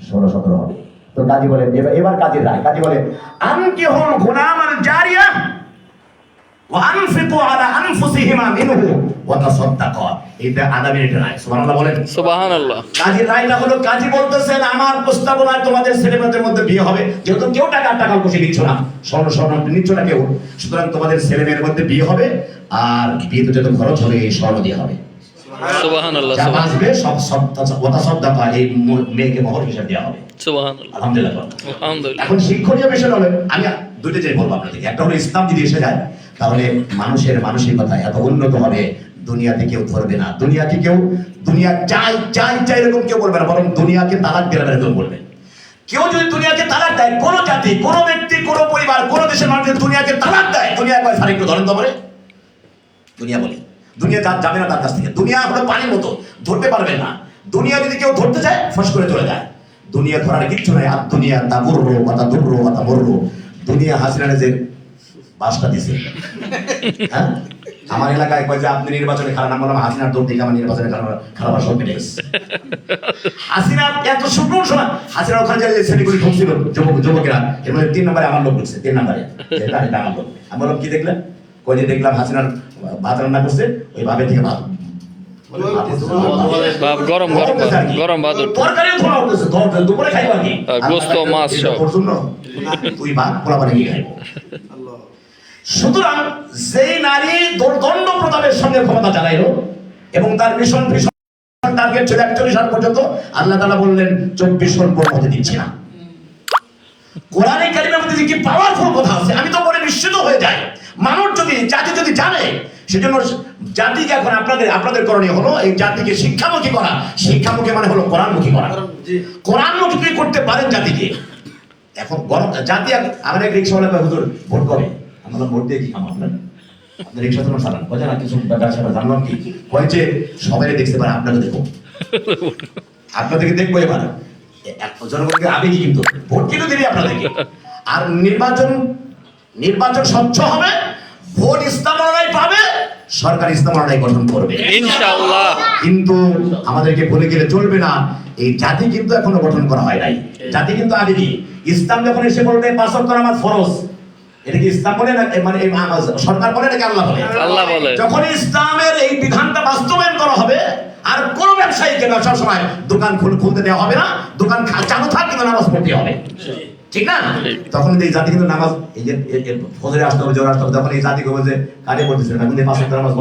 16-17 হবে। তো কাজী বলে এবার কাজীর রায়। কাজী বলে আনকিহুল গুলামান জারিয়া ওয়া আনফিকু আলা আনফুসিহিমা মিনহু ওয়া তাসাদ্দাকা। এটা আদাবের রায়। সুবহানাল্লাহ বলেন। সুবহানাল্লাহ। কাজীর রায়টা হলো, কাজী বলতেছেন আমার প্রস্তাবনায় তোমাদের ছেলেমেয়েদের মধ্যে বিয়ে হবে, যেহেতু কেউ টাকা পয়সা নিচ্ছ না, স্বর্ণ নিচ্ছ না কেউ, সুতরাং তোমাদের ছেলেমেয়ের মধ্যে বিয়ে হবে, আর বিয়েতে যত খরচ হবে এই স্বর্ণ দিয়ে হবে। সুবহানাল্লাহ। যা বাঁচবে সব ওয়াতাসাদ্দাকা, এই মেয়েকে মহর হিসেবে দেওয়া হবে। সুবহানাল্লাহ। আলহামদুলিল্লাহ। আলহামদুলিল্লাহ। এখন শিক্ষণীয় বিষয় হলো, আমি দুইটা জিনিস বলবো আপনাদেরকে। একটা হলো ইসলাম যদি এসে যায় তাহলে মানুষের মানসিকতা এত উন্নত হবে, দুনিয়াতে কেউ ধরবে না, দুনিয়া চাই এরকম কেউ বলবে না, বরং দুনিয়াকে তালাক দেওয়ার এরকম বলবে। কেউ যদি দুনিয়াকে তালাক দেয়, কোন জাতি, কোন ব্যক্তি, কোন পরিবার, কোন দেশের মানুষ দুনিয়াকে তালাক দেয়, দুনিয়া কয় স্যার একটু ধরেন তো বলে, দুনিয়া বলে দুনিয়া যাবে না তার কাছ থেকে। দুনিয়া হলো পানির মতো, ধরতে পারবে না। দুনিয়া যদি কেউ ধরতে চায় ফস করে চলে যায়। দুনিয়া ধরার কিচ্ছু নাই। আর দুনিয়া তাবুররু ওয়া তাদুররু ওয়া তামুররু। দুনিয়া হাসিনা যে বাসটা দিছে, হ্যাঁ, আমার এলাকায় কয় যে আপনি নির্বাচনে খারাপ, নাম বললাম হাসিনার দৌড় দিকে আমার নির্বাচনে খারাপ সব কেটে গেছে। হাসিনা এত শুকনো শোনা, হাসিনা ওখানে যে শ্রেণীগুলি ঢুকছিল যুবকেরা, এর মধ্যে 3 নম্বরে আমার লোক ঢুকছে, 3 নম্বরে এটা আমার লোক। আমি বললাম কি দেখলেন? কই যে দেখলাম হাসিনার ভাত রান্না করছে, ওই ভাবে থেকে ভাত গরম ভাত, তরকারিও ধোয়া উঠতেছে, দুপুরে খাইবা কি গোস্ত মাছ সব, তুই ভাত পোলা বানিয়ে গিয়ে খাইবো। সুতরাং যেই নারী দণ্ড প্রতাপের সঙ্গে ক্ষমতা চালাইলো এবং তার মিশন টার্গেট ছিল 41 সাল পর্যন্ত, আল্লাহ তাআলা বললেন 24 সাল পর্যন্ত দিচ্ছি না। কোরআনে কারিমের মধ্যে কি পাওয়ারফুল কথা আছে, আমি তো পরে নিশ্চিত হয়ে যাই। মানুষ জাতি যদি জানে, সেজন্য জাতিকে এখন আপনাদের করণীয় হলো এই জাতিকে শিক্ষামুখী করা। শিক্ষামুখী মানে হলো কোরআনমুখী করা। কোরআনমুখী করতে পারেন জাতিকে। এখন জাতি, আমার এক রিক্সাওয়ালা কয় হুজুর ভোট করে, আমরা ভোট দিয়ে কি খাবো? আপনার রিক্সা তোমার চালান কয় না কিছু ব্যবসা জানলাম কি কয় যে সবাই দেখতে পারে, আপনাকে দেখো, আপনাদেরকে দেখবো এবার জনগণকে আবেগী, কিন্তু ভোট কিন্তু দেবে আপনাদেরকে। আর নির্বাচন স্বচ্ছ হবে, ভোট ইসলাম অনুযায়ী পাবে, সরকার ইসলাম অনুযায়ী গঠন করবে ইনশাআল্লাহ। কিন্তু আমাদেরকে বলে গেলে চলবে না, এই জাতি কিন্তু এখনো গঠন করা হয় নাই। জাতি কিন্তু আবেগী। ইসলাম যখন এসে বলবে 5 ওয়াক্ত নামাজ ফরজ, এটা কি ইসলাম বলে না, মানে সরকার বলে নাকি আল্লাহ বলে? আল্লাহ বলে। যখন ইসলামের এই বিধানটা বাস্তবায়ন করা হবে, আর কোন ব্যবসায়ীকে ব্যবসার সময় দোকান খুলতে দেওয়া হবে না, দোকান চালু থাক কিন্তু নামাজ পড়তে হবে, ঠিক না? তখন এই জাতি কিন্তু নামাজ, এই যে ফজরে আসতে হবে, জোর আসতে হবে, তখন এই জাতি কবে যে কাজে পড়তেছে না, কিন্তু 5 ওয়াক্ত নামাজ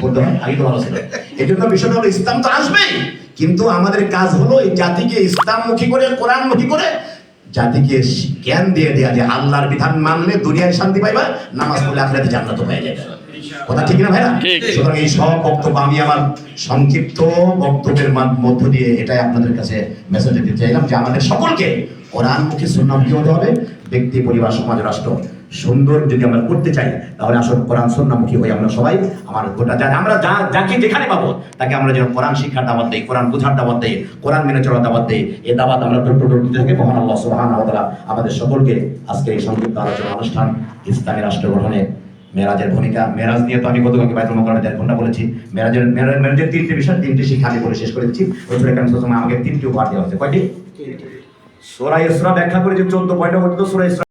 পড়তে হয়, আগে তো ভালো ছিল। এই জন্য বিষয়টা হলো ইসলাম তো আসবেই, কিন্তু আমাদের কাজ হলো এই জাতিকে ইসলামমুখী করে, কোরআনমুখী করে জাতিকে জ্ঞান দিয়ে দেয়া যে আল্লাহর বিধান মানলে দুনিয়ায় শান্তি পাইবা, নামাজ পড়লে আখিরাতে জান্নাত পেয়ে যাবে। কথা ঠিক না ভাইরা? সুতরাং এই সব বক্তব্য আমি আমার সংক্ষিপ্ত বক্তব্যের মধ্য দিয়ে এটাই আপনাদের কাছে মেসেজ দিতে চাইলাম যে আমাদের সকলকে কোরআনমুখী সুন্নাহমুখী হতে হবে। ব্যক্তি, পরিবার, সমাজ, রাষ্ট্র সুন্দর যদি আমরা করতে চাই, তাহলে আসলে কোরআন সুন্নাহমুখী হয়ে আমরা সবাই আমার গোটা আমরা যাকে যেখানে পাবো তাকে আমরা যেন কোরআন শিক্ষার দাওয়াত দেই, কোরআন বুঝার দাওয়াত দেই, কোরআন মেনে চলার দাওয়াত দেই। এই দাওয়াত আমরা দিতে থাকি। মহান আল্লাহ সুবহানাহু ওয়া তাআলা আমাদের সকলকে আজকে এই সংক্ষিপ্ত আলোচনা অনুষ্ঠান ইসলামী রাষ্ট্র গঠনে মেরাজের ভূমিকা, মেরাজ নিয়ে তো আমি গতকালকে বাইতুল মুকাররমে 1.5 ঘন্টা বলেছি। মেরাজের 3টে বিষয়, 3টে শিক্ষা আমি বলে শেষ করে দিচ্ছি। রাসূল আকরাম সাল্লাল্লাহু আলাইহি ওয়াসাল্লাম আমাকে 3টি উপহার দেওয়া হয়েছে। কয়টি? সূরা ইসরা ব্যাখ্যা করে যে 14 পয়েন্ট হতো, সূরা ইসরা